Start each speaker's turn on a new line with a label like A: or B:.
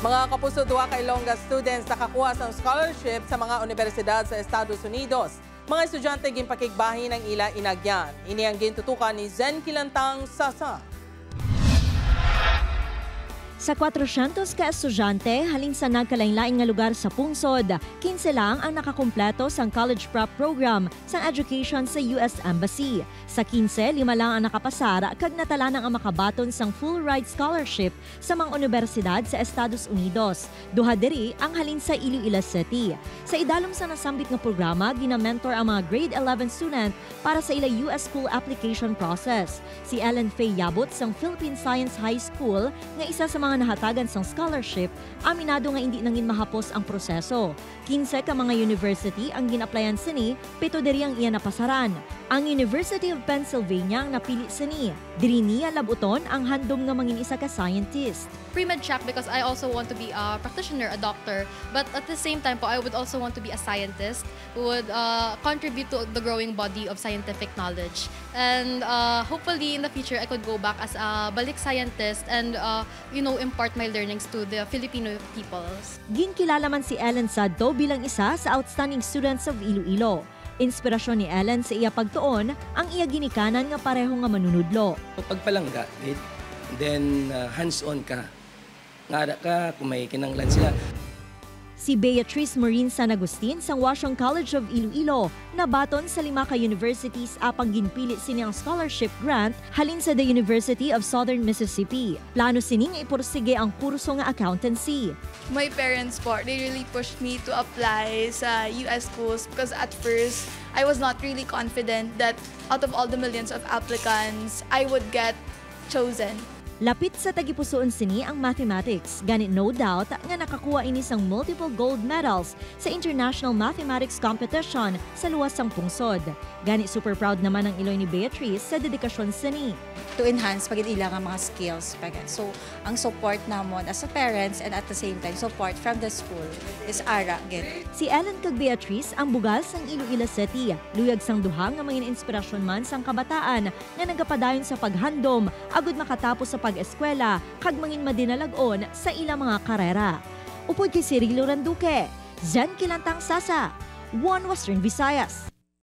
A: Mga kapuso, duwa ka Ilongga students nakakuha ng scholarship sa mga universidad sa Estados Unidos. Mga estudyante ginpakigbahin ng ila inagyan. Ini ang gintutukan ni Zen Kilantang Sasa.
B: Sa 400 ka estudyante, halin sa nagkalain-laing nga lugar sa pungsod, 15 lang ang nakakumpleto sa college prep program sa education sa US Embassy. Sa 15, 5 lang ang nakapasara kag natalanang ang makabaton sang full ride scholarship sa mga universidad sa Estados Unidos. Duha diri ang halin sa Iloilo City. Sa idalom sa nasambit nga programa, ginamentor ang mga grade 11 student para sa ila US school application process. Si Ellen Faye Yabot sang Philippine Science High School nga isa sa mga nahatagan sang scholarship, aminado nga hindi nangin mahapos ang proseso. 15 ka mga university ang ginaplayan sini, 7 diri ang iya napasaran. Ang University of Pennsylvania ang napili sini. Diri niya labuton ang handom nga mangin isa ka scientist.
C: Pre-med track because I also want to be a practitioner, a doctor. But at the same time po, I would also want to be a scientist who would contribute to the growing body of scientific knowledge. And hopefully in the future, I could go back as a balik scientist and impart my learnings to the Filipino peoples.
B: Ginkilala man si Ellen Sadto bilang isa sa outstanding students of Iloilo. Inspirasyon ni Ellen sa iya pagtuon ang iya ginikanan nga pareho nga manunudlo.
D: Pagpalangga, then hands-on ka. Ngada ka kung may kinanglan sila.
B: Si Beatrice Maureen San Agustin sang Washington College of Iloilo nabaton sa 5 ka universities apang ginpili sini ang scholarship grant halin sa the University of Southern Mississippi. Plano sining ipursige ang kurso nga accountancy.
E: My parents po, they really pushed me to apply sa US schools because at first, I was not really confident that out of all the millions of applicants, I would get chosen.
B: Lapit sa tagipusoon sini ang mathematics. Ganit no doubt nga nakakuha ini sang multiple gold medals sa International Mathematics Competition sa luwas sang pungsod. Ganit super proud naman ang Iloy ni Beatrice sa dedikasyon sini.
F: To enhance pagid ila nga mga skills. So, ang support namon as a parents and at the same time support from the school is ara gid.
B: Si Ellen kag Beatrice ang bugal sang Iloilo City. Luyag sang duha nga mga inspirasyon man sang kabataan nga nagapadayon sa paghandom agud makatapos sa pag-eskwela kag mangin madinalagon sa ilang mga karera. Upod kay Cirilo Randuque, Zen Kilantang Sasa, One Western Visayas.